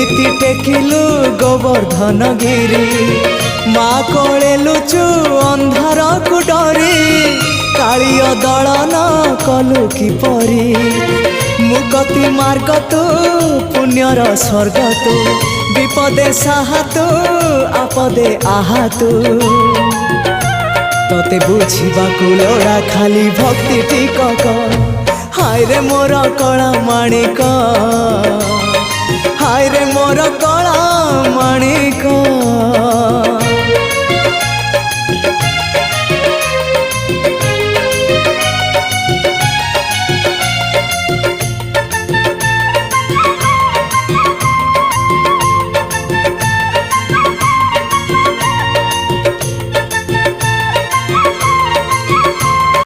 केमिति टेकिलु गोवर्धन गिरी माँ कोले लुचु अंधार को डरी कालिय दलन कलु किपरि मुगति मार्ग तू पुण्यर स्वर्ग तू विपदे साहा तू आपदे आहा तू तोते बुझिबा लोड़ा खाली भक्ति टिकक हाय रे मोर कला माणिक हाय रे मोर कला माणिक।